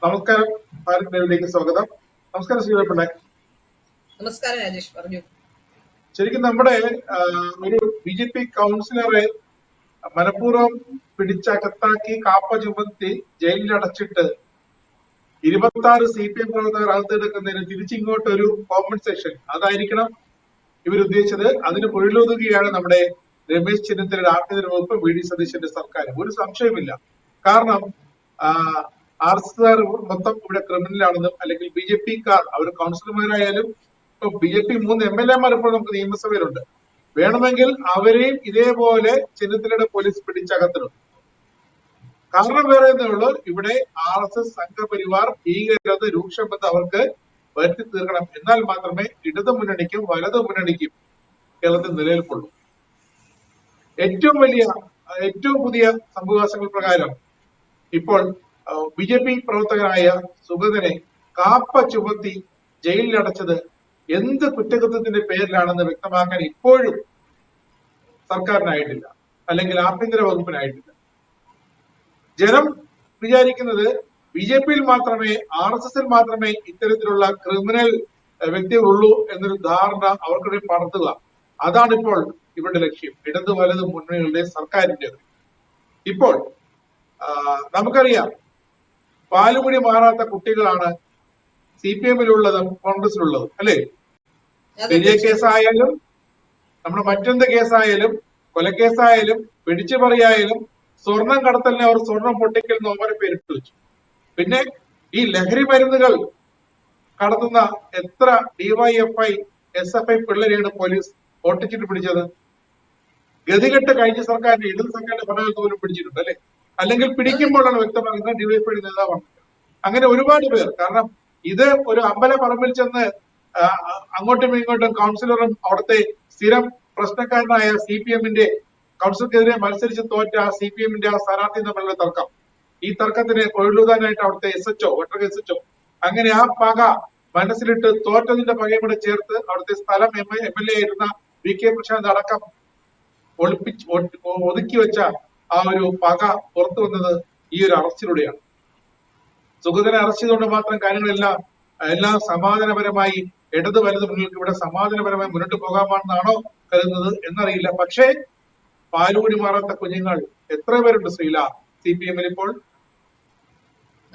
നമസ്കാരം. ഭാരത് ലൈവിലേക്ക് സ്വാഗതം. നമസ്കാരം ശ്രീധരപ്പിള്ളെ. നമസ്കാരം രാജേഷ്, പറഞ്ഞു. ശരിക്കും നമ്മുടെ ഒരു BJP കൗൺസിലറെ മനഃപൂർവ്വം പിടിച്ചകത്താക്കി കാപ്പ ചുമത്തി ജയിലിൽ അടച്ചിട്ട് 26 CPM പ്രവർത്തകർ അകത്തെടുക്കുന്നതിന് തിരിച്ചിങ്ങോട്ട് ഒരു കോമ്പൻസേഷൻ അതായിരിക്കണം ഇവരുദ്ദേശിച്ചത്. അതിന് പൊഴിലൊതുകയാണ് നമ്മുടെ രമേശ് ചെന്നിത്തലയുടെ ആഭ്യന്തര വകുപ്പ്, VD സതീശന്റെ സർക്കാർ. ഒരു സംശയമില്ല. കാരണം RSR മൊത്തം ഇവിടെ ക്രിമിനലാണെന്നും അല്ലെങ്കിൽ BJP-ക്കാർ അവർ കൗൺസിലർമാരായാലും ഇപ്പൊ BJP 3 MLA-മാർ ഇപ്പോൾ നമുക്ക് നിയമസഭയിലുണ്ട്. വേണമെങ്കിൽ അവരെയും ഇതേപോലെ ചെന്നിത്തലയുടെ പോലീസ് പിടിച്ചകത്തിടും. കാരണം വേറെ ഉള്ളൂ, ഇവിടെ RSS സംഘപരിവാർ ഭീകരത രൂക്ഷമെന്ന് അവർക്ക് വരുത്തി തീർക്കണം. എന്നാൽ മാത്രമേ ഇടതു മുന്നണിക്കും വലതു മുന്നണിക്കും കേരളത്തിൽ നിലനിൽപ്പുള്ളൂ. ഏറ്റവും പുതിയ സംഭവവികാസങ്ങൾ പ്രകാരം ഇപ്പോൾ BJP പ്രവർത്തകരായ സുഗതനെ കാപ്പ ചുമത്തി ജയിലിലടച്ചത് എന്ത് കുറ്റകൃത്യത്തിന്റെ പേരിലാണെന്ന് വ്യക്തമാക്കാൻ ഇപ്പോഴും സർക്കാരിനായിട്ടില്ല, അല്ലെങ്കിൽ ആഭ്യന്തര വകുപ്പിനായിട്ടില്ല. ജനം വിചാരിക്കുന്നത് BJP-യിൽ മാത്രമേ, RSS-ൽ മാത്രമേ ഇത്തരത്തിലുള്ള ക്രിമിനൽ വ്യക്തികളുള്ളൂ എന്നൊരു ധാരണ അവർക്കിടെ പടർത്തുക. അതാണിപ്പോൾ ഇവരുടെ ലക്ഷ്യം, ഇടതു വലതു മുന്നണികളുടെ സർക്കാരിൻ്റെത്. ഇപ്പോൾ നമുക്കറിയാം, പാലുകുടി മാറാത്ത കുട്ടികളാണ് CPM-ലുള്ളതും കോൺഗ്രസിലുള്ളതും, അല്ലേ? പെരിയ കേസായാലും നമ്മുടെ മറ്റെന്ത് കേസായാലും, കൊലക്കേസായാലും, പിടിച്ചുപറിയായാലും, സ്വർണം കടത്തലിനെ അവർ സ്വർണം പൊട്ടിക്കൽ നോമന പേരിട്ട് വെച്ചു. പിന്നെ ഈ ലഹരി മരുന്നുകൾ കടത്തുന്ന എത്ര DYFI SFI പിള്ളേരെയാണ് പോലീസ് ഓട്ടിച്ചിട്ട് പിടിച്ചത്? ഗതികെട്ട് കഴിഞ്ഞ സർക്കാരിന്റെ, ഇടത് സർക്കാരിന്റെ ഭരണകാലത്ത് പോലും പിടിച്ചിട്ടുണ്ട്, അല്ലെ? അല്ലെങ്കിൽ പിടിക്കുമ്പോഴാണ് വ്യക്തമാകുന്നത് DYFI നേതാവാണ്. അങ്ങനെ ഒരുപാട് പേർ. കാരണം ഇത് ഒരു അമ്പലപ്പറമ്പിൽ ചെന്ന് അങ്ങോട്ടും ഇങ്ങോട്ടും കൗൺസിലറും അവിടുത്തെ സ്ഥിരം പ്രശ്നക്കാരനായ CPM-ന്റെ കൗൺസിലർക്കെതിരെ മത്സരിച്ച് തോറ്റ CPM-ന്റെ ആ സ്ഥാനാർത്ഥി തമ്മിലുള്ള തർക്കം. ഈ തർക്കത്തിന് ഒഴിലൂതാനായിട്ട് അവിടുത്തെ വട്ടക SHO അങ്ങനെ ആ പക മനസ്സിലിട്ട് തോറ്റതിന്റെ പകയും കൂടെ ചേർത്ത് അവിടുത്തെ സ്ഥലം MLA ആയിരുന്ന VK പ്രശാന്ത് അടക്കം ഒതുക്കി വെച്ച ആ ഒരു പക പുറത്തു വന്നത് ഈ ഒരു അറസ്റ്റിലൂടെയാണ്. സുഗതനെ അറസ്റ്റ് ചെയ്തുകൊണ്ട് മാത്രം കാര്യങ്ങളെല്ലാം സമാധാനപരമായി ഇടത് വലത് മുന്നിലേക്ക് ഇവിടെ സമാധാനപരമായി മുന്നോട്ട് പോകാമെന്നാണോ കരുതുന്നത് എന്നറിയില്ല. പക്ഷേ പാലുകൂടി മാറാത്ത കുഞ്ഞുങ്ങൾ എത്ര പേരുണ്ട് ശ്രീല CPM-ൽ ഇപ്പോൾ?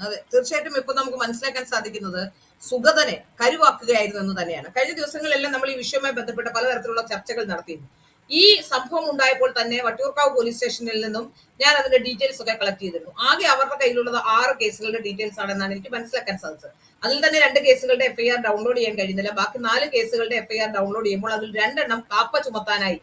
അതെ, തീർച്ചയായിട്ടും ഇപ്പൊ നമുക്ക് മനസ്സിലാക്കാൻ സാധിക്കുന്നത് സുഗതനെ കരുവാക്കുകയായിരുന്നു എന്ന് തന്നെയാണ്. കഴിഞ്ഞ ദിവസങ്ങളിലെല്ലാം നമ്മൾ ഈ വിഷയവുമായി ബന്ധപ്പെട്ട പലതരത്തിലുള്ള ചർച്ചകൾ നടത്തിയിരുന്നു. ഈ സംഭവം ഉണ്ടായപ്പോൾ തന്നെ വട്ടിയൂർക്കാവ് പോലീസ് സ്റ്റേഷനിൽ നിന്നും ഞാൻ അതിന്റെ ഡീറ്റെയിൽസ് ഒക്കെ കളക്ട് ചെയ്തിരുന്നു. ആകെ അവരുടെ കയ്യിലുള്ളത് 6 കേസുകളുടെ ഡീറ്റെയിൽസ് ആണെന്നാണ് എനിക്ക് മനസ്സിലാക്കാൻ സാധിച്ചത്. അതിൽ തന്നെ 2 കേസുകളുടെ FIR ഡൗൺലോഡ് ചെയ്യാൻ കഴിയുന്നില്ല. ബാക്കി 4 കേസുകളുടെ FIR ഡൗൺലോഡ് ചെയ്യുമ്പോൾ അതിൽ 2 എണ്ണം കാപ്പ ചുമത്താനായി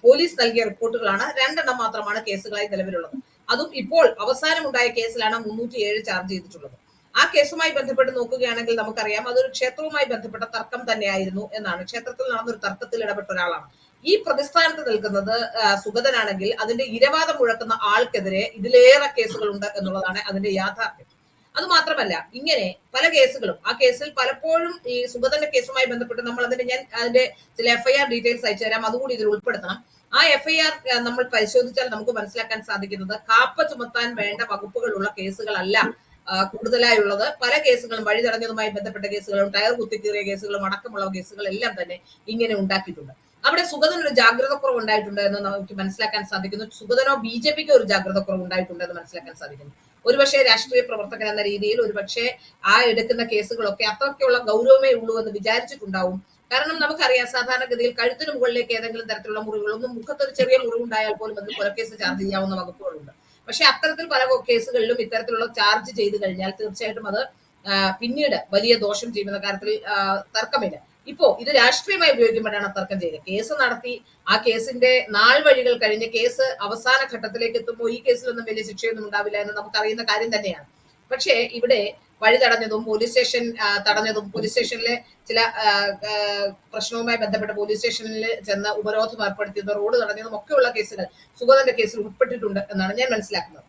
പോലീസ് നൽകിയ റിപ്പോർട്ടുകളാണ്. 2 എണ്ണം മാത്രമാണ് കേസുകളായി നിലവിലുള്ളത്. അതും ഇപ്പോൾ അവസാനമുണ്ടായ കേസിലാണ് 307 ചാർജ് ചെയ്തിട്ടുള്ളത്. ആ കേസുമായി ബന്ധപ്പെട്ട് നോക്കുകയാണെങ്കിൽ നമുക്കറിയാം അതൊരു ക്ഷേത്രവുമായി ബന്ധപ്പെട്ട തർക്കം തന്നെയായിരുന്നു എന്നാണ്. ക്ഷേത്രത്തിൽ നടന്നൊരു തർക്കത്തിൽ ഇടപെട്ട ഒരാളാണ്. ഈ പ്രതിസ്ഥാനത്ത് നിൽക്കുന്നത് സുഗതനാണെങ്കിൽ അതിന്റെ ഇരവാദം മുഴക്കുന്ന ആൾക്കെതിരെ ഇതിലേറെ കേസുകളുണ്ട് എന്നുള്ളതാണ് അതിന്റെ യാഥാർത്ഥ്യം. അത് മാത്രമല്ല, ഇങ്ങനെ പല കേസുകളും, ആ കേസിൽ പലപ്പോഴും ഈ സുഗതന്റെ കേസുമായി ബന്ധപ്പെട്ട് നമ്മൾ ഞാൻ അതിന്റെ ചില FIR ഡീറ്റെയിൽസ് അയച്ചു തരാം, അതുകൂടി ഇതിൽ ഉൾപ്പെടുത്തണം. ആ FIR നമ്മൾ പരിശോധിച്ചാൽ നമുക്ക് മനസ്സിലാക്കാൻ സാധിക്കുന്നത് കാപ്പ ചുമത്താൻ വേണ്ട വകുപ്പുകളുള്ള കേസുകളല്ല കൂടുതലായുള്ളത്. പല കേസുകളും വഴി തടഞ്ഞതുമായി ബന്ധപ്പെട്ട കേസുകളും ടയർ കുത്തിക്കീറിയ കേസുകളും അടക്കമുള്ള കേസുകളെല്ലാം തന്നെ ഇങ്ങനെ ഉണ്ടാക്കിയിട്ടുണ്ട്. അവിടെ സുഗതനൊരു ജാഗ്രത കുറവ് ഉണ്ടായിട്ടുണ്ട് എന്ന് നമുക്ക് മനസ്സിലാക്കാൻ സാധിക്കുന്നു. സുഗതനോ BJP-ക്ക് ഒരു ജാഗ്രത കുറവ് ഉണ്ടായിട്ടുണ്ട് എന്ന് മനസ്സിലാക്കാൻ സാധിക്കുന്നു. ഒരുപക്ഷെ രാഷ്ട്രീയ പ്രവർത്തകൻ എന്ന രീതിയിൽ ഒരുപക്ഷെ ആ എടുക്കുന്ന കേസുകളൊക്കെ അത്രയ്ക്കുള്ള ഗൗരവമേ ഉള്ളൂ എന്ന് വിചാരിച്ചിട്ടുണ്ടാവും. കാരണം നമുക്കറിയാം, സാധാരണഗതിയിൽ കഴുത്തിന് മുകളിലേക്ക് ഏതെങ്കിലും തരത്തിലുള്ള മുറിവുകളൊന്നും, മുഖത്തൊരു ചെറിയ മുറിവുണ്ടായാൽ പോലും അതിൽ കൊലക്കേസ് ചാർജ് ചെയ്യാവുന്ന വകുപ്പുകളുണ്ട്. പക്ഷെ അത്തരത്തിൽ പല കേസുകളിലും ഇത്തരത്തിലുള്ള ചാർജ് ചെയ്തു കഴിഞ്ഞാൽ തീർച്ചയായിട്ടും അത് പിന്നീട് വലിയ ദോഷം ചെയ്യുന്ന കാര്യത്തിൽ തർക്കമില്ല. ഇപ്പോ ഇത് രാഷ്ട്രീയമായി ഉപയോഗിക്കുമ്പോഴാണ് തർക്കം ചെയ്യുന്നത്. കേസ് നടത്തി ആ കേസിന്റെ നാൾ വഴികൾ കഴിഞ്ഞ് കേസ് അവസാന ഘട്ടത്തിലേക്ക് എത്തുമ്പോൾ ഈ കേസിലൊന്നും വലിയ ശിക്ഷയൊന്നും ഉണ്ടാവില്ല എന്ന് നമുക്കറിയുന്ന കാര്യം തന്നെയാണ്. പക്ഷേ ഇവിടെ വഴി തടഞ്ഞതും പോലീസ് സ്റ്റേഷൻ തടഞ്ഞതും, പോലീസ് സ്റ്റേഷനിലെ ചില പ്രശ്നവുമായി ബന്ധപ്പെട്ട് പോലീസ് സ്റ്റേഷനിൽ ചെന്ന് ഉപരോധം ഏർപ്പെടുത്തിയതും റോഡ് തടഞ്ഞതും ഒക്കെയുള്ള കേസുകൾ സുഗതന്റെ കേസിൽ ഉൾപ്പെട്ടിട്ടുണ്ട് എന്നാണ് ഞാൻ മനസ്സിലാക്കുന്നത്.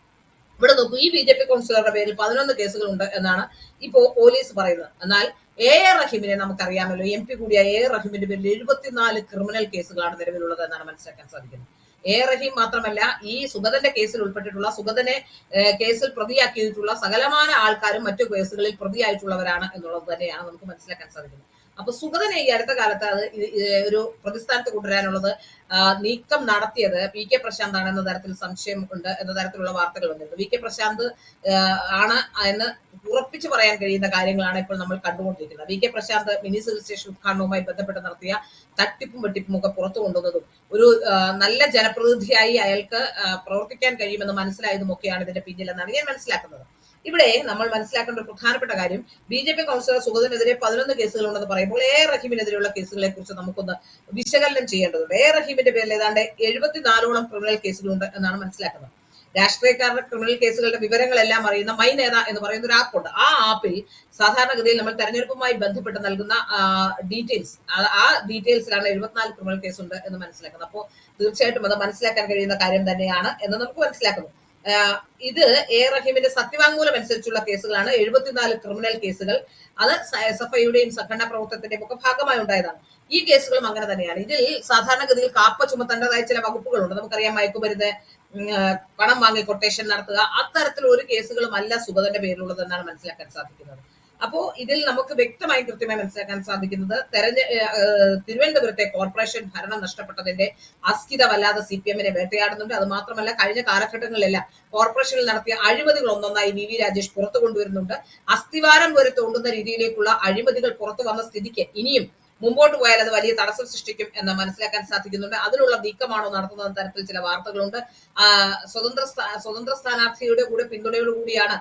ഇവിടെ നോക്കൂ, ഈ BJP കൗൺസിലറുടെ പേരിൽ 11 കേസുകളുണ്ട് എന്നാണ് ഇപ്പോ പോലീസ് പറയുന്നത്. എന്നാൽ AR റഹീമിനെ നമുക്കറിയാമല്ലോ, MP കൂടിയ AR റഹീമിന്റെ പേരിൽ 74 ക്രിമിനൽ കേസുകളാണ് നിലവിലുള്ളത് എന്നാണ് മനസ്സിലാക്കാൻ സാധിക്കുന്നത്. എ റഹീം മാത്രമല്ല, ഈ സുഗതന്റെ കേസിൽ ഉൾപ്പെട്ടിട്ടുള്ള, സുഗതനെ കേസിൽ പ്രതിയാക്കിയിട്ടുള്ള സകലമാന ആൾക്കാരും മറ്റു കേസുകളിൽ പ്രതിയായിട്ടുള്ളവരാണ് എന്നുള്ളത് തന്നെയാണ് നമുക്ക് മനസ്സിലാക്കാൻ സാധിക്കുന്നത്. അപ്പൊ സുഗതനെ ഈ അടുത്ത കാലത്ത് ഒരു പ്രതിസ്ഥാനത്ത് കൊണ്ടുവരാനുള്ളത് നീക്കം നടത്തിയത് പി കെ പ്രശാന്ത് ആണ് എന്ന തരത്തിൽ സംശയം ഉണ്ട് എന്ന തരത്തിലുള്ള വാർത്തകൾ വന്നിട്ടുണ്ട്. വി കെ പ്രശാന്ത് ആണ് എന്ന് ഉറപ്പിച്ചു പറയാൻ കഴിയുന്ന കാര്യങ്ങളാണ് ഇപ്പോൾ നമ്മൾ കണ്ടുകൊണ്ടിരിക്കുന്നത്. V K Prashanth mini civil station ഉദ്ഘാടനവുമായി ബന്ധപ്പെട്ട് നടത്തിയ തട്ടിപ്പും വെട്ടിപ്പും ഒക്കെ പുറത്തു കൊണ്ടുവന്നതും ഒരു നല്ല ജനപ്രതിനിധിയായി അയാൾക്ക് പ്രവർത്തിക്കാൻ കഴിയുമെന്ന് മനസ്സിലായതും ഒക്കെയാണ് ഇതിന്റെ പിന്നിലെന്നാണ് ഞാൻ മനസ്സിലാക്കുന്നത്. ഇവിടെ നമ്മൾ മനസ്സിലാക്കേണ്ട ഒരു പ്രധാനപ്പെട്ട കാര്യം, ബി ജെ പി കൗൺസിലർ സുഗതനെതിരെ 11 കേസുകളുണ്ടെന്ന് പറയുമ്പോൾ എ റഹീമിനെതിരെയുള്ള കേസുകളെ കുറിച്ച് നമുക്കൊന്ന് വിശകലനം ചെയ്യേണ്ടതുണ്ട്. എ റഹീമിന്റെ പേരിൽ ഏതാണ്ട് 74ഓളം ക്രിമിനൽ കേസുകളുണ്ട് എന്നാണ് മനസ്സിലാക്കുന്നത്. രാഷ്ട്രീയക്കാരുടെ ക്രിമിനൽ കേസുകളുടെ വിവരങ്ങളെല്ലാം അറിയുന്ന മൈ നേത എന്ന് പറയുന്ന ഒരു ആപ്പുണ്ട്. ആ ആപ്പിൽ സാധാരണഗതിയിൽ നമ്മൾ തെരഞ്ഞെടുപ്പുമായി ബന്ധപ്പെട്ട് നൽകുന്ന ഡീറ്റെയിൽസ്, ആ ഡീറ്റെയിൽസിലാണ് 74 ക്രിമിനൽ കേസുണ്ട് എന്ന് മനസ്സിലാക്കുന്നത്. അപ്പോൾ തീർച്ചയായിട്ടും അത് മനസ്സിലാക്കാൻ കഴിയുന്ന കാര്യം തന്നെയാണ് എന്ന് നമുക്ക് മനസ്സിലാക്കുന്നു. ഇത് എ റഹീമിന്റെ സത്യവാങ്മൂലം അനുസരിച്ചുള്ള കേസുകളാണ്. 74 ക്രിമിനൽ കേസുകൾ. അത് SFIയുടെയും സംഘടനാ പ്രവർത്തനത്തിന്റെയും ഒക്കെ ഭാഗമായി ഉണ്ടായതാണ്. ഈ കേസുകളും അങ്ങനെ തന്നെയാണ്. ഇതിൽ സാധാരണഗതിയിൽ കാപ്പ ചുമത്തേണ്ടതായ ചില വകുപ്പുകളുണ്ട്. നമുക്കറിയാം, മയക്കുമരുന്ന്, പണം വാങ്ങി കൊട്ടേഷൻ നടത്തുക, അത്തരത്തിൽ ഒരു കേസുകളും അല്ല സുഗതന്റെ പേരിലുള്ളതെന്നാണ് മനസ്സിലാക്കാൻ സാധിക്കുന്നത്. അപ്പോ ഇതിൽ നമുക്ക് വ്യക്തമായി കൃത്യമായി മനസ്സിലാക്കാൻ സാധിക്കുന്നത്, തിരുവനന്തപുരത്തെ കോർപ്പറേഷൻ ഭരണം നഷ്ടപ്പെട്ടതിന്റെ അസ്ഥിത വല്ലാതെ CPM-നെ വേട്ടയാടുന്നുണ്ട്. അത് മാത്രമല്ല, കഴിഞ്ഞ കാലഘട്ടങ്ങളിലെല്ലാം കോർപ്പറേഷനിൽ നടത്തിയ അഴിമതികൾ ഒന്നൊന്നായി VV രാജേഷ് പുറത്തു കൊണ്ടുവരുന്നുണ്ട്. അസ്ഥിവാരം വരെ തോണ്ടുന്ന രീതിയിലേക്കുള്ള അഴിമതികൾ പുറത്തു വന്ന സ്ഥിതിക്ക് ഇനിയും മുമ്പോട്ട് പോയാൽ അത് വലിയ തടസ്സം സൃഷ്ടിക്കും എന്ന് മനസ്സിലാക്കാൻ സാധിക്കുന്നുണ്ട്. അതിനുള്ള നീക്കമാണോ നടത്തുന്ന തരത്തിൽ ചില വാർത്തകളുണ്ട്. സ്വതന്ത്ര സ്ഥാനാർത്ഥിയുടെ കൂടെ പിന്തുണയോടുകൂടിയാണ്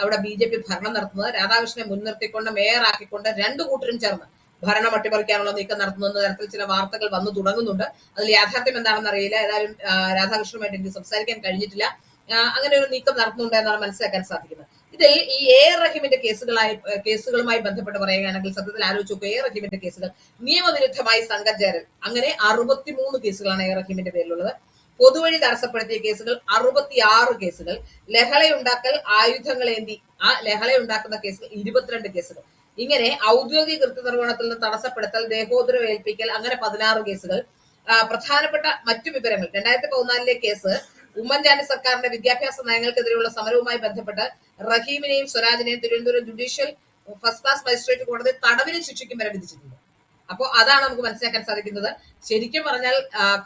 അവിടെ BJP ഭരണം നടത്തുന്നത്. രാധാകൃഷ്ണനെ മുൻനിർത്തിക്കൊണ്ട് മേയറാക്കിക്കൊണ്ട് രണ്ടു കൂട്ടരും ചേർന്ന് ഭരണം അട്ടിമറിക്കാനുള്ള നീക്കം നടത്തുന്ന തരത്തിൽ ചില വാർത്തകൾ വന്നു തുടങ്ങുന്നുണ്ട്. അതിൽ യാഥാർത്ഥ്യം എന്താണെന്ന് അറിയില്ല. ഏതായാലും രാധാകൃഷ്ണനുമായിട്ട് എനിക്ക് സംസാരിക്കാൻ കഴിഞ്ഞിട്ടില്ല. അങ്ങനെ ഒരു നീക്കം നടത്തുന്നുണ്ട് എന്നാണ് മനസ്സിലാക്കാൻ സാധിക്കുന്നത്. ഇതിൽ ഈ എ റഹീമിന്റെ കേസുകളുമായി ബന്ധപ്പെട്ട് പറയുകയാണെങ്കിൽ സത്യത്തിൽ ആലോചിച്ച് നോക്കുക. എ റഹീമിന്റെ കേസുകൾ നിയമവിരുദ്ധമായി സംഘം ചേരൽ, അങ്ങനെ 63 കേസുകളാണ് എ റഹീമിന്റെ പേരിലുള്ളത്. പൊതുവഴി തടസ്സപ്പെടുത്തിയ കേസുകൾ 66 കേസുകൾ. ലഹളയുണ്ടാക്കൽ, ആയുധങ്ങളേന്തി ആ ലഹളയുണ്ടാക്കുന്ന കേസുകൾ 22 കേസുകൾ. ഇങ്ങനെ ഔദ്യോഗിക കൃത്യനിർവഹണത്തിൽ നിന്ന് തടസ്സപ്പെടുത്തൽ, ദേഹോദരം ഏൽപ്പിക്കൽ, അങ്ങനെ 16 കേസുകൾ. പ്രധാനപ്പെട്ട മറ്റു വിവരങ്ങൾ, 2014 കേസ് ഉമ്മൻചാണ്ടി സർക്കാരിന്റെ വിദ്യാഭ്യാസ നയങ്ങൾക്കെതിരെയുള്ള സമരവുമായി ബന്ധപ്പെട്ട് റഹീമിനെയും സ്വരാജിനെയും Thiruvananthapuram judicial first class magistrate കോടതി തടവിന് ശിക്ഷിക്കും വരെ വിധിച്ചിട്ടുണ്ട്. അപ്പോൾ അതാണ് നമുക്ക് മനസ്സിലാക്കാൻ സാധിക്കുന്നത്. ശരിക്കും പറഞ്ഞാൽ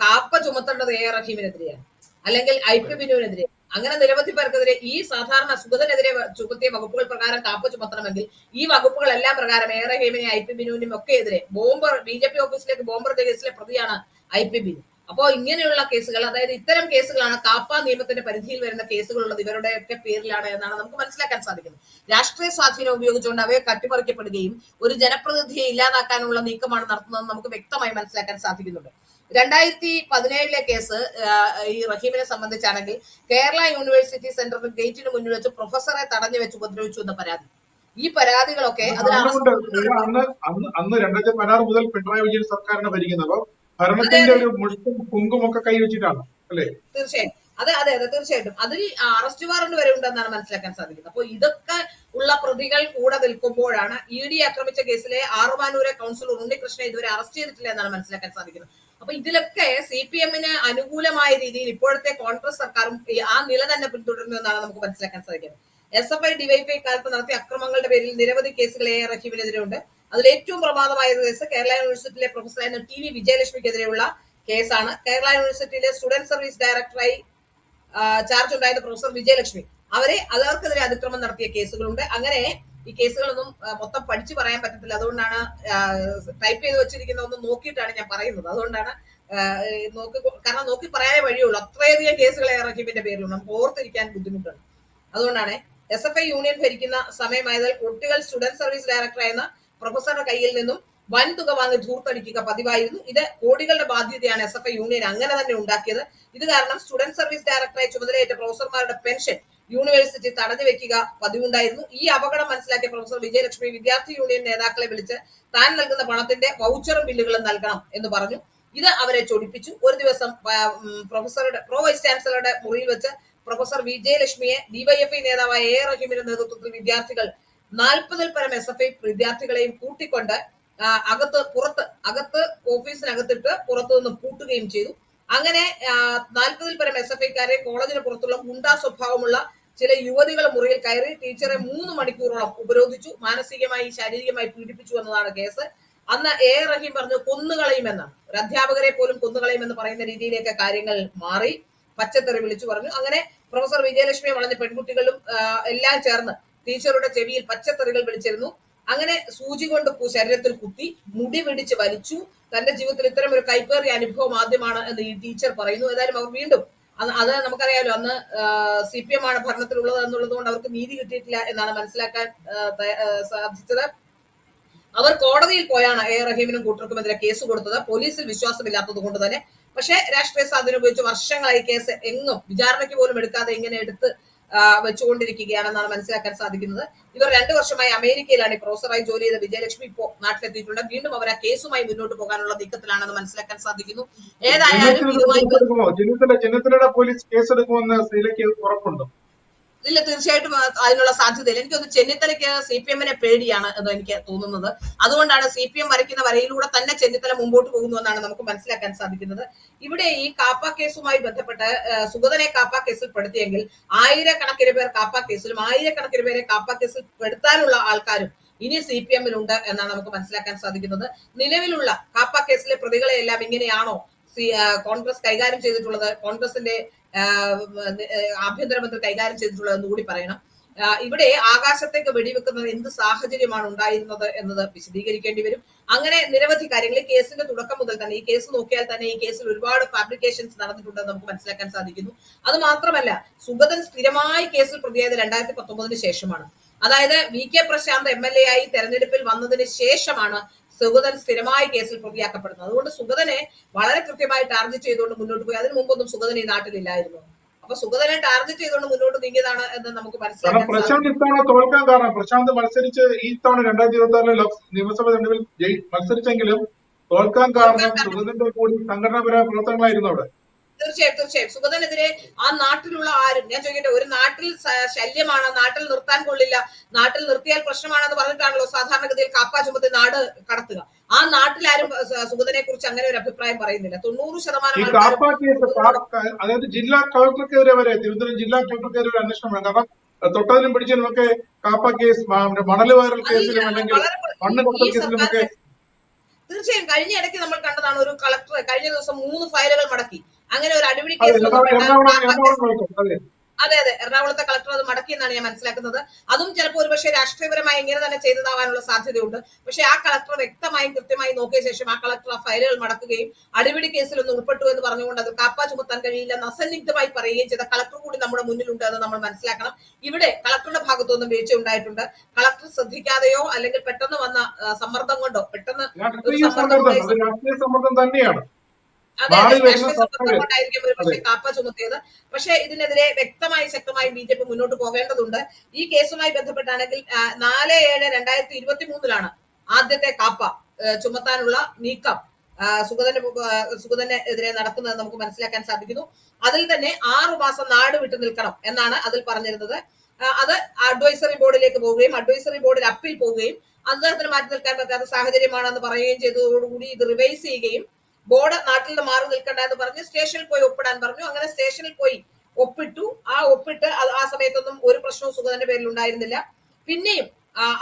കാപ്പ ചുമത്തേണ്ടത് എ റഹീമിനെതിരെയാണ്, അല്ലെങ്കിൽ IP ബിനുവിനെതിരെ, അങ്ങനെ നിരവധി പേർക്കെതിരെ ഈ സാധാരണ സുഗതനെതിരെ ചുമത്തിയ വകുപ്പുകൾ പ്രകാരം കാപ്പ ചുമത്തണമെങ്കിൽ ഈ വകുപ്പുകളെല്ലാം പ്രകാരം എ റഹീമിനെ IP ബിനുവിനും ഒക്കെ എതിരെ BJP ഓഫീസിലേക്ക് ബോംബർ കേസിലെ പ്രതിയാണ് IP ബിനു. അപ്പോ ഇങ്ങനെയുള്ള കേസുകൾ, അതായത് ഇത്തരം കേസുകളാണ് കാപ്പ നിയമത്തിന്റെ പരിധിയിൽ വരുന്ന കേസുകളുള്ളത് ഇവരുടെയൊക്കെ പേരിലാണ് എന്നാണ് നമുക്ക് മനസ്സിലാക്കാൻ സാധിക്കുന്നത്. രാഷ്ട്രീയ സ്വാധീനം ഉപയോഗിച്ചുകൊണ്ട് അവയെ കട്ടിമറിക്കപ്പെടുകയും ഒരു ജനപ്രതിനിധിയെ ഇല്ലാതാക്കാനുള്ള നീക്കമാണ് നടത്തുന്നതെന്ന് നമുക്ക് വ്യക്തമായി മനസ്സിലാക്കാൻ സാധിക്കുന്നുണ്ട്. 2017 കേസ് ഈ റഹീമിനെ സംബന്ധിച്ചാണെങ്കിൽ കേരള യൂണിവേഴ്സിറ്റി സെന്ററിന് ഗേറ്റിന് മുന്നിൽ വെച്ച് പ്രൊഫസറെ തടഞ്ഞു വെച്ച് ഉപദ്രവിച്ചു എന്ന പരാതി. ഈ പരാതികളൊക്കെ അന്ന് 2016 മുതൽ പിണറായി വിജയൻ സർക്കാരിനെ ഭരിക്കുന്നത് ഭരണത്തിന്റെ ഒരു മുഴുവൻ കുങ്കുമൊക്കെ കൈവച്ചിട്ടാണ് അല്ലേ? തീർച്ചയായും അതെ, തീർച്ചയായിട്ടും അതിൽ അറസ്റ്റ് വാറന്റ് വരെ ഉണ്ടെന്നാണ് മനസ്സിലാക്കാൻ സാധിക്കുന്നത്. അപ്പോൾ ഇതൊക്കെ ഉള്ള പ്രതികൾ കൂടെ നിൽക്കുമ്പോഴാണ് ED ആക്രമിച്ച കേസിലെ ആറുമാനൂരെ കൗൺസിലർ ഉണ്ണികൃഷ്ണനെ ഇതുവരെ അറസ്റ്റ് ചെയ്തിട്ടില്ല എന്നാണ് മനസ്സിലാക്കാൻ സാധിക്കുന്നത്. അപ്പൊ ഇതിലൊക്കെ CPM-ന് അനുകൂലമായ രീതിയിൽ ഇപ്പോഴത്തെ കോൺഗ്രസ് സർക്കാരും ആ നില തന്നെ പിന്തുടരുന്നു എന്നാണ് നമുക്ക് മനസ്സിലാക്കാൻ സാധിക്കുന്നത്. SFI DYFI കാലത്ത് നടത്തിയ അക്രമങ്ങളുടെ പേരിൽ നിരവധി കേസുകൾ എ റഹീമിനെതിരെ ഉണ്ട്. അതിൽ ഏറ്റവും പ്രമാദമായ കേസ് കേരള യൂണിവേഴ്സിറ്റിയിലെ പ്രൊഫസറായിരുന്ന TV വിജയലക്ഷ്മിക്കെതിരെയുള്ള കേസാണ്. കേരള യൂണിവേഴ്സിറ്റിയിലെ സ്റ്റുഡന്റ് സർവീസ് ഡയറക്ടറായി ചാർജ് ഉണ്ടായിരുന്ന പ്രൊഫസർ വിജയലക്ഷ്മി, അവർക്കെതിരെ അതിക്രമം നടത്തിയ കേസുകളുണ്ട്. അങ്ങനെ ഈ കേസുകളൊന്നും മൊത്തം പഠിച്ചു പറയാൻ പറ്റത്തില്ല. അതുകൊണ്ടാണ് ടൈപ്പ് ചെയ്ത് വെച്ചിരിക്കുന്ന ഒന്നും നോക്കിയിട്ടാണ് ഞാൻ പറയുന്നത്. അതുകൊണ്ടാണ് കാരണം നോക്കി പറയാനേ വഴിയുള്ളൂ. അത്രയധികം കേസുകൾ എ റഹീമിന്റെ പേരിലുണ്ട്, നമുക്ക് ഓർത്തിരിക്കാൻ ബുദ്ധിമുട്ടാണ്. അതുകൊണ്ടാണ് SFI യൂണിയൻ ഭരിക്കുന്ന സമയമായതിൽ കുട്ടികൾ സ്റ്റുഡന്റ് സർവീസ് ഡയറക്ടറായിരുന്ന പ്രൊഫസറുടെ കയ്യിൽ നിന്നും വൻ തുക വാങ്ങി ധൂർത്തടിക്കുക പതിവായിരുന്നു. ഇത് കോടികളുടെ ബാധ്യതയാണ് SFI യൂണിയൻ അങ്ങനെ തന്നെ ഉണ്ടാക്കിയത്. ഇത് കാരണം സ്റ്റുഡന്റ് സർവീസ് ഡയറക്ടറായി ചുമതലയേറ്റ പ്രൊഫസർമാരുടെ പെൻഷൻ യൂണിവേഴ്സിറ്റി തടഞ്ഞു വെക്കുക പതിവുണ്ടായിരുന്നു. ഈ അപകടം മനസ്സിലാക്കിയ പ്രൊഫസർ വിജയലക്ഷ്മി വിദ്യാർത്ഥി യൂണിയൻ നേതാക്കളെ വിളിച്ച് താൻ നൽകുന്ന പണത്തിന്റെ വൗച്ചറും ബില്ലുകളും നൽകണം എന്ന് പറഞ്ഞു. ഇത് അവരെ ചൊടിപ്പിച്ചു. ഒരു ദിവസം പ്രോ വൈസ് ചാൻസലറുടെ മുറിയിൽ വെച്ച് പ്രൊഫസർ വിജയലക്ഷ്മിയെ DYFI നേതാവായ എ റഹീമിന്റെ നേതൃത്വത്തിൽ വിദ്യാർത്ഥികൾ 40-ൽ പരം SFI വിദ്യാർത്ഥികളെയും കൂട്ടിക്കൊണ്ട് അകത്ത് ഓഫീസിനകത്തിട്ട് പുറത്തു നിന്ന് പൂട്ടുകയും ചെയ്തു. അങ്ങനെ 40-ൽ പരം SFIക്കാരെ കോളേജിന് പുറത്തുള്ള ഗുണ്ടാ സ്വഭാവമുള്ള ചില യുവതികൾ മുറിയിൽ കയറി ടീച്ചറെ 3 മണിക്കൂറോളം ഉപരോധിച്ചു, മാനസികമായി ശാരീരികമായി പീഡിപ്പിച്ചു എന്നതാണ് കേസ്. അന്ന് റഹീം പറഞ്ഞു കൊന്നുകളയുമെന്നാണ്, ഒരു അധ്യാപകരെ പോലും കൊന്നുകളയുമെന്ന് പറയുന്ന രീതിയിലേക്ക് കാര്യങ്ങൾ മാറി. പച്ചത്തെറി വിളിച്ചു പറഞ്ഞു. അങ്ങനെ പ്രൊഫസർ വിജയലക്ഷ്മിയെ വളഞ്ഞ പെൺകുട്ടികളും എല്ലാം ചേർന്ന് ടീച്ചറുടെ ചെവിയിൽ പച്ചത്തെറികൾ വിളിച്ചിരുന്നു. അങ്ങനെ സൂചി കൊണ്ട് ശരീരത്തിൽ കുത്തി, മുടി പിടിച്ച് വലിച്ചു. തന്റെ ജീവിതത്തിൽ ഇത്തരം ഒരു കൈപ്പേറിയ അനുഭവം ആദ്യമാണ് എന്ന് ഈ ടീച്ചർ പറയുന്നു. ഏതായാലും അവർ വീണ്ടും അത് നമുക്കറിയാലോ, അന്ന് CPM ആണ് ഭരണത്തിലുള്ളത് എന്നുള്ളത് കൊണ്ട് അവർക്ക് നീതി കിട്ടിയിട്ടില്ല എന്നാണ് മനസ്സിലാക്കാൻ സാധിച്ചത്. അവർ കോടതിയിൽ പോയാണ് റഹീമിനും കൂട്ടർക്കുമെതിരെ കേസ് കൊടുത്തത്, പോലീസിൽ വിശ്വാസമില്ലാത്തത് കൊണ്ട് തന്നെ. പക്ഷേ രാഷ്ട്രീയ സ്വാധീനം ഉപയോഗിച്ച് വർഷങ്ങളായി കേസ് എങ്ങും വിചാരണയ്ക്ക് പോലും എടുക്കാതെ ഇങ്ങനെ എടുത്ത് വെച്ചുകൊണ്ടിരിക്കുകയാണെന്നാണ് മനസ്സിലാക്കാൻ സാധിക്കുന്നത്. ഇവർ 2 വർഷമായി അമേരിക്കയിലാണ് പ്രൊഫസറായി ജോലി ചെയ്ത വിജയലക്ഷ്മി ഇപ്പോൾ നാട്ടിലെത്തിയിട്ടുണ്ട്. വീണ്ടും അവർ ആ കേസുമായി മുന്നോട്ട് പോകാനുള്ള നീക്കത്തിലാണെന്ന് മനസ്സിലാക്കാൻ സാധിക്കുന്നു. ഏതായാലും ഇതുമായി ചെന്നിത്തലയുടെ പോലീസ് കേസെടുക്കുമെന്ന് ശ്രീലയ്ക്ക് ഉറപ്പുണ്ടോ? ഇല്ല, തീർച്ചയായിട്ടും അതിനുള്ള സാധ്യതയില്ല. എനിക്കൊന്ന് ചെന്നിത്തലയ്ക്ക് CPM-നെ പേടിയാണ് എന്ന് എനിക്ക് തോന്നുന്നത്. അതുകൊണ്ടാണ് CPM വരയ്ക്കുന്ന വരയിലൂടെ തന്നെ ചെന്നിത്തല മുമ്പോട്ട് പോകുന്നു എന്നാണ് നമുക്ക് മനസ്സിലാക്കാൻ സാധിക്കുന്നത്. ഇവിടെ ഈ കാപ്പ കേസുമായി ബന്ധപ്പെട്ട് സുഗതനെ കാപ്പ കേസിൽ പെടുത്തിയെങ്കിൽ ആയിരക്കണക്കിന് പേർ കാപ്പ കേസിലും ആയിരക്കണക്കിന് പേരെ കാപ്പ കേസിൽ പെടുത്താനുള്ള ആൾക്കാരും ഇനി CPM-ലുണ്ട് എന്നാണ് നമുക്ക് മനസ്സിലാക്കാൻ സാധിക്കുന്നത്. നിലവിലുള്ള കാപ്പ കേസിലെ പ്രതികളെയെല്ലാം ഇങ്ങനെയാണോ കോൺഗ്രസ് കൈകാര്യം ചെയ്തിട്ടുള്ളത്, കോൺഗ്രസിന്റെ ആഭ്യന്തരമന്ത്രി കൈകാര്യം ചെയ്തിട്ടുള്ളതെന്ന് കൂടി പറയണം. ഇവിടെ ആകാശത്തേക്ക് വെടിവെക്കുന്നത് എന്ത് സാഹചര്യമാണ് ഉണ്ടായിരുന്നത് എന്നത് വിശദീകരിക്കേണ്ടി വരും. അങ്ങനെ നിരവധി കാര്യങ്ങൾ ഈ കേസിന്റെ തുടക്കം മുതൽ തന്നെ, ഈ കേസ് നോക്കിയാൽ തന്നെ ഈ കേസിൽ ഒരുപാട് ഫാബ്രിക്കേഷൻസ് നടന്നിട്ടുണ്ടെന്ന് നമുക്ക് മനസ്സിലാക്കാൻ സാധിക്കുന്നു. അത് മാത്രമല്ല, സുഗതൻ സ്ഥിരമായി കേസിൽ പ്രതിയായത് 2019 ശേഷമാണ്. അതായത് VK പ്രശാന്ത് MLA ആയി തെരഞ്ഞെടുപ്പിൽ വന്നതിന് ശേഷമാണ് സുഗതൻ സ്ഥിരമായി കേസിൽ പ്രതിയാക്കപ്പെടുന്നത്. അതുകൊണ്ട് സുഗതനെ വളരെ കൃത്യമായി ടാർഗറ്റ് ചെയ്തുകൊണ്ട് മുന്നോട്ട് പോയി. അതിനു മുമ്പൊന്നും സുഗതൻ ഈ നാട്ടിലില്ലായിരുന്നു. അപ്പൊ സുഗതനെ ടാർഗറ്റ് ചെയ്തുകൊണ്ട് മുന്നോട്ട് നീങ്ങിയതാണ് എന്ന് നമുക്ക് മനസ്സിലാക്കാം. പ്രശാന്ത് ഇത്തവണ തോൽക്കാൻ കാരണം പ്രശാന്ത് മത്സരിച്ച് ഈ തവണ 2026 നിയമസഭ തെരഞ്ഞെടുപ്പിൽ മത്സരിച്ചെങ്കിലും തോൽക്കാൻ കാരണം സുഗതന്റെ കൂടി സംഘടനാപരമായ പ്രവർത്തനങ്ങളായിരുന്നു അവിടെ. തീർച്ചയായും സുഗതനെതിരെ ആ നാട്ടിലുള്ള ആരും, ഞാൻ ചോദിക്കട്ടെ, ഒരു നാട്ടിൽ ശല്യമാണ്, നാട്ടിൽ നിർത്താൻ കൊള്ളില്ല, നാട്ടിൽ നിർത്തിയാൽ പ്രശ്നമാണെന്ന് പറഞ്ഞിട്ടാണല്ലോ സാധാരണഗതിയിൽ കാപ്പ ചുമത്തി നാട് കടത്തുക. ആ നാട്ടിലാരും സുഗതനെ കുറിച്ച് അങ്ങനെ ഒരു അഭിപ്രായം പറയുന്നില്ല. 90% അതായത് ജില്ലാ കളക്ടർക്കെതിരെ വരെ, തിരുവനന്തപുരം ജില്ലാ കളക്ടർക്കെതിരെ ഒരു അന്വേഷണം വേണം. കാരണം തൊട്ടതിനും പിടിച്ചതിനും ഒക്കെ കാപ്പ കേസ്, മണൽ വാരൽ കേസിലും അല്ലെങ്കിൽ മണ്ണ് കൊട്ടൽ കേസിലും ഒക്കെ. തീർച്ചയായും കഴിഞ്ഞ ഇടയ്ക്ക് നമ്മൾ കണ്ടതാണ്, ഒരു കളക്ടർ കഴിഞ്ഞ ദിവസം 3 ഫയലുകൾ മടക്കി. അങ്ങനെ ഒരു അടിപിടി കേസ്, അതെ എറണാകുളത്തെ കളക്ടർ അത് മടക്കി എന്നാണ് ഞാൻ മനസ്സിലാക്കുന്നത്. അതും ചിലപ്പോൾ ഒരുപക്ഷെ രാഷ്ട്രീയപരമായി ഇങ്ങനെ തന്നെ ചെയ്തതാവാനുള്ള സാധ്യതയുണ്ട്. പക്ഷെ ആ കളക്ടർ വ്യക്തമായും കൃത്യമായും നോക്കിയ ശേഷം ആ കളക്ടർ ആ ഫയലുകൾ മടക്കുകയും അടിപിടി കേസിൽ ഒന്ന് ഉൾപ്പെട്ടു എന്ന് പറഞ്ഞുകൊണ്ട് അത് കാപ്പ ചുമത്താൻ കഴിയില്ല അസന്നിഗ്ധമായി പറയുകയും ചെയ്ത കളക്ടർ കൂടി നമ്മുടെ മുന്നിലുണ്ട് എന്ന് നമ്മൾ മനസ്സിലാക്കണം. ഇവിടെ കളക്ടറുടെ ഭാഗത്തുനിന്നും വീഴ്ച ഉണ്ടായിട്ടുണ്ട്. കളക്ടർ ശ്രദ്ധിക്കാതെയോ അല്ലെങ്കിൽ പെട്ടെന്ന് വന്ന സമ്മർദ്ദം കൊണ്ടോ, പെട്ടെന്ന് രാഷ്ട്രീയ സമ്മർദ്ദം തന്നെയാണ്, കൊണ്ടായിരിക്കും ഒരു പക്ഷേ കാപ്പ ചുമത്തിയത്. പക്ഷെ ഇതിനെതിരെ വ്യക്തമായി ശക്തമായി BJP മുന്നോട്ട് പോകേണ്ടതുണ്ട്. ഈ കേസുമായി ബന്ധപ്പെട്ടാണെങ്കിൽ 4/7/2023 ആദ്യത്തെ കാപ്പ ചുമത്താനുള്ള നീക്കം സുഗതന് എതിരെ നടക്കുന്നത് നമുക്ക് മനസ്സിലാക്കാൻ സാധിക്കുന്നു. അതിൽ തന്നെ 6 മാസം നാട് വിട്ടു നിൽക്കണം എന്നാണ് അതിൽ പറഞ്ഞിരുന്നത്. അത് അഡ്വൈസറി ബോർഡിലേക്ക് പോവുകയും അഡ്വൈസറി ബോർഡിൽ അപ്പീൽ പോവുകയും അദ്ദേഹത്തിന് മാറ്റി നിൽക്കാൻ പറ്റാത്ത സാഹചര്യമാണെന്ന് പറയുകയും ചെയ്തതോടുകൂടി ഇത് റിവൈസ് ചെയ്യുകയും ബോർഡ് നാട്ടിൽ നിന്ന് മാറി നിൽക്കണ്ട എന്ന് പറഞ്ഞ് സ്റ്റേഷനിൽ പോയി ഒപ്പിടാൻ പറഞ്ഞു. അങ്ങനെ സ്റ്റേഷനിൽ പോയി ഒപ്പിട്ടു. ആ ഒപ്പിട്ട് ആ സമയത്തൊന്നും ഒരു പ്രശ്നവും സുഗതന്റെ പേരിൽ ഉണ്ടായിരുന്നില്ല. പിന്നെയും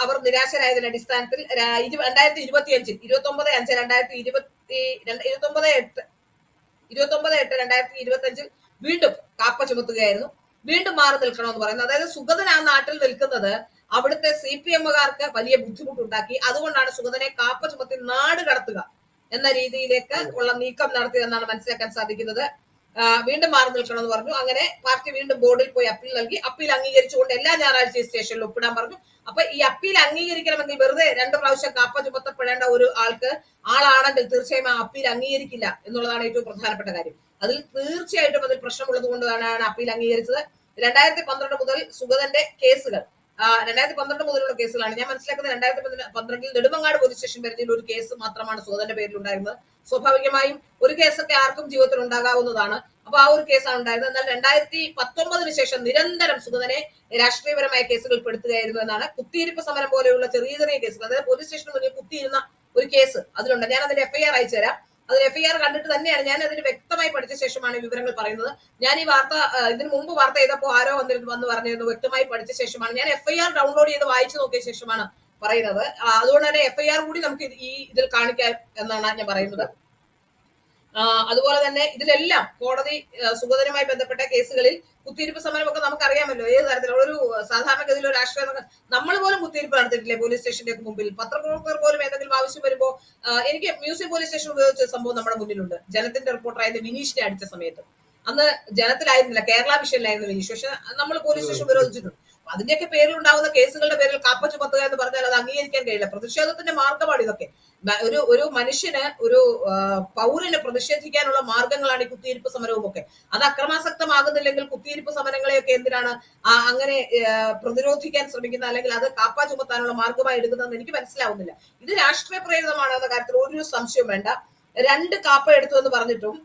അവർ നിരാശരായതിന്റെ അടിസ്ഥാനത്തിൽ 2025 29/8/2025 വീണ്ടും കാപ്പ ചുമത്തുകയായിരുന്നു. വീണ്ടും മാറി നിൽക്കണമെന്ന് പറയുന്നത്. അതായത് സുഗതൻ ആ നാട്ടിൽ നിൽക്കുന്നത് അവിടുത്തെ CPM-കാർക്ക് വലിയ ബുദ്ധിമുട്ടുണ്ടാക്കി. അതുകൊണ്ടാണ് സുഗതനെ കാപ്പ ചുമത്തി നാട് കടത്തുക എന്ന രീതിയിലേക്ക് ഉള്ള നീക്കം നടത്തിയതെന്നാണ് മനസ്സിലാക്കാൻ സാധിക്കുന്നത്. വീണ്ടും മാറി നിൽക്കണമെന്ന് പറഞ്ഞു. അങ്ങനെ പാർട്ടി വീണ്ടും ബോർഡിൽ പോയി അപ്പീൽ നൽകി. അപ്പീൽ അംഗീകരിച്ചുകൊണ്ട് എല്ലാ ഞായറാഴ്ചയും സ്റ്റേഷനിൽ ഒപ്പിടാൻ പറഞ്ഞു. അപ്പൊ ഈ അപ്പീൽ അംഗീകരിക്കണമെങ്കിൽ വെറുതെ 2 പ്രാവശ്യം കാപ്പ ചുമത്തപ്പെടേണ്ട ഒരു ആളാണെങ്കിൽ തീർച്ചയായും ആ അപ്പീൽ അംഗീകരിക്കില്ല എന്നുള്ളതാണ് ഏറ്റവും പ്രധാനപ്പെട്ട കാര്യം. അതിൽ തീർച്ചയായിട്ടും അതിൽ പ്രശ്നമുള്ളത് കൊണ്ടാണ് അപ്പീൽ അംഗീകരിച്ചത്. 2012 മുതൽ സുഗതന്റെ കേസുകൾ 2012 മുതലുള്ള കേസുകളാണ്. ഞാൻ മനസ്സിലാക്കുന്നത് 2012 നെടുമങ്ങാട് പോലീസ് സ്റ്റേഷൻ പരിധിയിൽ ഒരു കേസ് മാത്രമാണ് സുഗതന്റെ പേരിൽ ഉണ്ടായിരുന്നത്. സ്വാഭാവികമായും ഒരു കേസൊക്കെ ആർക്കും ജീവിതത്തിൽ ഉണ്ടാകാവുന്നതാണ്. അപ്പൊ ആ ഒരു കേസാണ് ഉണ്ടായിരുന്നത്. എന്നാൽ 2019 ശേഷം നിരന്തരം സുഗതനെ രാഷ്ട്രീയപരമായ കേസുകൾ പെടുത്തുകയായിരുന്നു എന്നാണ്. കുത്തിയിരിപ്പ് സമരം പോലെയുള്ള ചെറിയ ചെറിയ കേസുകൾ, അതായത് പോലീസ് സ്റ്റേഷന് മുന്നിൽ കുത്തിയിരുന്ന ഒരു കേസ് അതിലുണ്ട്. ഞാൻ അതിന്റെ FIR അയച്ചു തരാം. അതിൽ FIR കണ്ടിട്ട് തന്നെയാണ് ഞാൻ അതിന് വ്യക്തമായി പഠിച്ച ശേഷമാണ് വിവരങ്ങൾ പറയുന്നത്. ഞാൻ ഈ വാർത്ത ഇതിനു മുമ്പ് വാർത്ത ചെയ്തപ്പോൾ ആരോ വന്ന് പറഞ്ഞിരുന്നു, വ്യക്തമായി പഠിച്ച ശേഷമാണ്. ഞാൻ FIR ഡൗൺലോഡ് ചെയ്ത് വായിച്ചു നോക്കിയ ശേഷമാണ് പറയുന്നത്. അതുകൊണ്ട് തന്നെ FIR കൂടി നമുക്ക് ഇതിൽ കാണിക്കാം എന്നാണ് ഞാൻ പറയുന്നത്. അതുപോലെ തന്നെ ഇതിലെല്ലാം കോടതി സുഗതനുമായി ബന്ധപ്പെട്ട കേസുകളിൽ കുത്തിയിരിപ്പ് സമരമൊക്കെ നമുക്കറിയാമല്ലോ ഏത് തരത്തിലുള്ള ഒരു സാധാരണഗതിയിലോ രാഷ്ട്രീയ നമ്മൾ പോലും കുത്തിയിരിപ്പ് നടത്തിയിട്ടില്ലേ പോലീസ് സ്റ്റേഷന്റെ മുമ്പിൽ. പത്രപ്രവർത്തകർ പോലും ഏതെങ്കിലും ആവശ്യം വരുമ്പോ എനിക്ക് മ്യൂസിയം പോലീസ് സ്റ്റേഷൻ ഉപയോഗിച്ച സംഭവം നമ്മുടെ മുന്നിലുണ്ട്. ജനത്തിന്റെ റിപ്പോർട്ടറായിരുന്ന വിനീഷിനെ അടിച്ച സമയത്ത് അന്ന് ജനത്തിലായിരുന്നില്ല, കേരള വിഷനിലായിരുന്നു വിനീഷ്. പക്ഷെ നമ്മൾ പോലീസ് സ്റ്റേഷൻ ഉപരോധിച്ചിട്ടുണ്ട്. അതിന്റെയൊക്കെ പേരിലുണ്ടാവുന്ന കേസുകളുടെ പേരിൽ കാപ്പ ചുമത്തുക എന്ന് പറഞ്ഞാൽ അത് അംഗീകരിക്കാൻ കഴിയില്ല. പ്രതിഷേധത്തിന്റെ മാർഗമാണ് ഇതൊക്കെ. ഒരു മനുഷ്യന്, ഒരു പൗരന് പ്രതിഷേധിക്കാനുള്ള മാർഗങ്ങളാണ് ഈ കുത്തിയിരിപ്പ് സമരവും ഒക്കെ. അത് അക്രമാസക്തമാകുന്നില്ലെങ്കിൽ കുത്തിയിരിപ്പ് സമരങ്ങളെയൊക്കെ എന്തിനാണ് അങ്ങനെ പ്രതിരോധിക്കാൻ ശ്രമിക്കുന്നത്, അല്ലെങ്കിൽ അത് കാപ്പ ചുമത്താനുള്ള മാർഗമായി എടുക്കുന്നതെന്ന് എനിക്ക് മനസ്സിലാവുന്നില്ല. ഇത് രാഷ്ട്രീയ പ്രേരിതമാണ് എന്ന കാര്യത്തിൽ ഒരു സംശയവും വേണ്ട. 2 കാപ്പ എടുത്തു എന്ന് പറഞ്ഞിട്ടും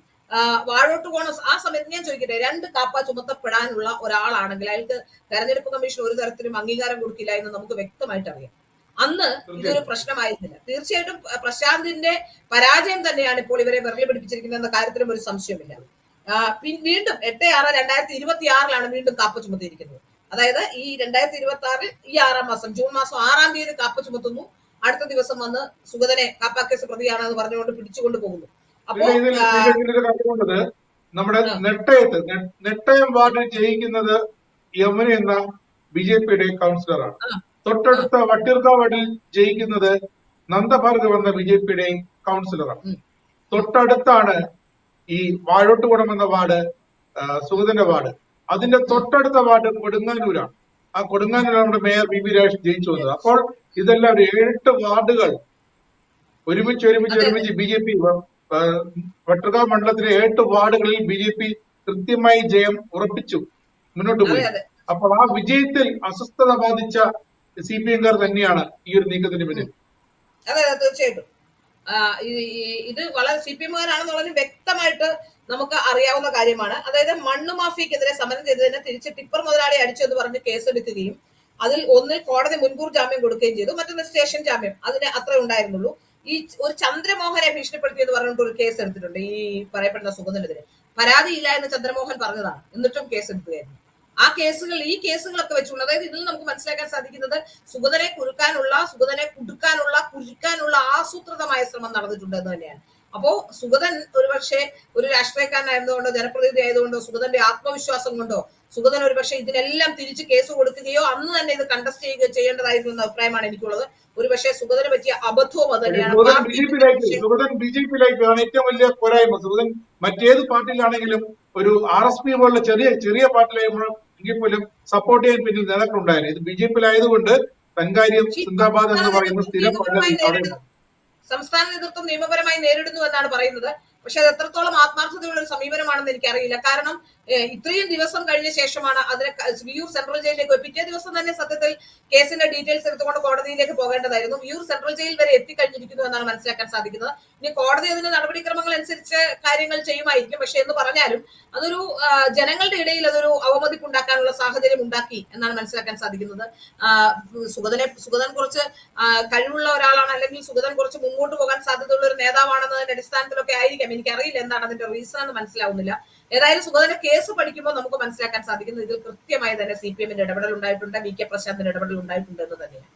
വാഴോട്ട് പോണ ആ സമയത്ത് ഞാൻ ചോദിക്കട്ടെ, 2 കാപ്പ ചുമത്തപ്പെടാനുള്ള ഒരാളാണെങ്കിൽ അയാൾക്ക് തെരഞ്ഞെടുപ്പ് കമ്മീഷൻ ഒരു തരത്തിലും അംഗീകാരം കൊടുക്കില്ല എന്ന് നമുക്ക് വ്യക്തമായിട്ട് അറിയാം. അന്ന് ഇതൊരു പ്രശ്നമായിരുന്നില്ല. തീർച്ചയായിട്ടും പ്രശാന്തിന്റെ പരാജയം തന്നെയാണ് ഇപ്പോൾ ഇവരെ വിരളി പിടിപ്പിച്ചിരിക്കുന്നത് എന്ന കാര്യത്തിലും ഒരു സംശയമില്ല. വീണ്ടും 8/6/2026 വീണ്ടും കാപ്പ ചുമത്തിയിരിക്കുന്നത്. അതായത് ഈ 2026 ഈ 6-ാം മാസം ജൂൺ മാസം 6-ാം തീയതി കാപ്പ ചുമത്തുന്നു. അടുത്ത ദിവസം വന്ന് സുഗതനെ കാപ്പ കേസ് പ്രതിയാണെന്ന് പറഞ്ഞുകൊണ്ട് പിടിച്ചുകൊണ്ട് പോകുന്നു. കാര്യമുള്ളത് നമ്മുടെ നെട്ടയം വാർഡിൽ ജയിക്കുന്നത് യമുന എന്ന BJPയുടെ കൗൺസിലറാണ്. തൊട്ടടുത്ത വട്ടിയൂർക്കാവ് വാർഡിൽ ജയിക്കുന്നത് നന്ദഭാർഗവ് എന്ന BJPയുടെ കൗൺസിലറാണ്. തൊട്ടടുത്താണ് ഈ വാഴോട്ടുകുളം എന്ന വാർഡ്, സുഗതന്റെ വാർഡ്. അതിന്റെ തൊട്ടടുത്ത വാർഡ് കൊടുങ്ങാനൂരാണ്. ആ കൊടുങ്ങാനൂരാണ് നമ്മുടെ മേയർ BB രാജേഷ് ജയിച്ചു വന്നത്. അപ്പോൾ ഇതെല്ലാം 7 വാർഡുകൾ ഒരുമിച്ച് BJP വട്ടിയൂർക്കാവ് മണ്ഡലത്തിലെ 8 വാർഡുകളിൽ BJP കൃത്യമായി ജയം ഉറപ്പിച്ചു മുന്നോട്ട് പോയി. അപ്പോൾ ആ വിജയത്തിൽ അസ്വസ്ഥത ബാധിച്ച CPM-കാർ തന്നെയാണ് ഈ ഒരു നീക്കത്തിന് പിന്നിൽ. അതെ, തീർച്ചയായിട്ടും ഇത് വളരെ CPM-കാരാണെന്നുള്ളതിന് വ്യക്തമായിട്ട് നമുക്ക് അറിയാവുന്ന കാര്യമാണ്. അതായത് മണ്ണ് മാഫിയക്കെതിരെ സമരം ചെയ്തതിനെ തിരിച്ച് ടിപ്പർ മുതലാളി അടിച്ചു എന്ന് പറഞ്ഞ് കേസെടുക്കുകയും അതിൽ ഒന്ന് കോടതി മുൻകൂർ ജാമ്യം കൊടുക്കുകയും ചെയ്തു, മറ്റൊന്ന് സ്റ്റേഷൻ ജാമ്യം. അതിന് അത്ര ഉണ്ടായിരുന്നുള്ളൂ. ഈ ഒരു ചന്ദ്രമോഹനെ ഭീഷണിപ്പെടുത്തി എന്ന് പറഞ്ഞിട്ട് ഒരു കേസ് എടുത്തിട്ടുണ്ട് ഈ പറയപ്പെടുന്ന സുഗതനെതിരെ. പരാതിയില്ല എന്ന് ചന്ദ്രമോഹൻ പറഞ്ഞതാണ്, എന്നിട്ടും കേസ് എടുക്കുകയായിരുന്നു. ഈ കേസുകളൊക്കെ വെച്ചുകൊണ്ട്, അതായത് ഇതിൽ നമുക്ക് മനസ്സിലാക്കാൻ സാധിക്കുന്നത് സുഗതനെ കുരുക്കാനുള്ള ആസൂത്രിതമായ ശ്രമം നടന്നിട്ടുണ്ട് എന്ന് തന്നെയാണ്. അപ്പോ സുഗതൻ ഒരുപക്ഷെ ഒരു രാഷ്ട്രീയക്കാരനായതുകൊണ്ടോ ജനപ്രതിനിധി ആയതുകൊണ്ടോ സുഗതന്റെ ആത്മവിശ്വാസം കൊണ്ടോ സുഗതൻ ഒരുപക്ഷെ ഇതിനെല്ലാം തിരിച്ച് കേസ് കൊടുക്കുകയോ അന്ന് തന്നെ ഇത് കണ്ടസ്റ്റ് ചെയ്യുകയോ ചെയ്യേണ്ടതായിരുന്നു എന്ന അഭിപ്രായമാണ് എനിക്കുള്ളത്. ഒരുപക്ഷെ സുഗതന് പറ്റിയ അബദ്ധവും അത് തന്നെയാണ്. സുഗതൻ BJP-യിലേക്കാണ് ഏറ്റവും വലിയ പോരായ്മ. സുഗതൻ മറ്റേത് പാർട്ടിയിലാണെങ്കിലും ഒരു RSP പോലുള്ള ചെറിയ പാർട്ടിയിലാകുമ്പോഴും എങ്കിൽ പോലും സപ്പോർട്ട് ചെയ്യാൻ പിന്നിൽ നേതാക്കളുണ്ടായിരുന്നു. ഇത് BJP-യിലായതുകൊണ്ട് തൻകാര്യം സിന്ദാബാദ് എന്ന് പറയുന്ന സ്ഥിരം സംസ്ഥാന നേതൃത്വം നിയമപരമായി നേരിടുന്നു എന്നാണ് പറയുന്നത്. പക്ഷെ അത് എത്രത്തോളം ആത്മാർത്ഥതയുള്ള ഒരു സമീപനമാണെന്ന് എനിക്കറിയില്ല. കാരണം ഇത്രയും ദിവസം കഴിഞ്ഞ ശേഷമാണ് അതിനെ വിയൂർ സെൻട്രൽ ജയിലിലേക്ക് പിറ്റേ ദിവസം തന്നെ സത്യത്തിൽ കേസിന്റെ ഡീറ്റെയിൽസ് എടുത്തുകൊണ്ട് കോടതിയിലേക്ക് പോകേണ്ടതായിരുന്നു. വിയൂർ സെൻട്രൽ ജയിൽ വരെ എത്തിക്കഴിഞ്ഞിരിക്കുന്നു എന്നാണ് മനസ്സിലാക്കാൻ സാധിക്കുന്നത്. ഇനി കോടതി അതിന്റെ നടപടിക്രമങ്ങൾ അനുസരിച്ച് കാര്യങ്ങൾ ചെയ്യുമായിരിക്കും. പക്ഷെ എന്ന് പറഞ്ഞാലും അതൊരു ജനങ്ങളുടെ ഇടയിൽ അതൊരു അവമതിപ്പുണ്ടാക്കാനുള്ള സാഹചര്യം ഉണ്ടാക്കി എന്നാണ് മനസ്സിലാക്കാൻ സാധിക്കുന്നത്. സുഗതൻ കുറച്ച് കഴിവുള്ള ഒരാളാണ്, അല്ലെങ്കിൽ സുഗതൻ കുറച്ച് മുമ്പോട്ട് പോകാൻ സാധ്യതയുള്ള ഒരു നേതാവാണെന്നതിന്റെ അടിസ്ഥാനത്തിലൊക്കെ ആയിരിക്കാം. എനിക്കറിയില്ല എന്താണ് അതിന്റെ റീസൺ എന്ന് മനസ്സിലാവുന്നില്ല. ഏതായാലും സുഗതന്റെ കേസ് പഠിക്കുമ്പോൾ നമുക്ക് മനസ്സിലാക്കാൻ സാധിക്കുന്നത് ഇതിൽ കൃത്യമായി തന്നെ CPM-ന്റെ ഇടപെടൽ ഉണ്ടായിട്ടുണ്ട്, VK പ്രശാന്തിന്റെ ഇടപെടൽ ഉണ്ടായിട്ടുണ്ട് എന്ന് തന്നെയാണ്.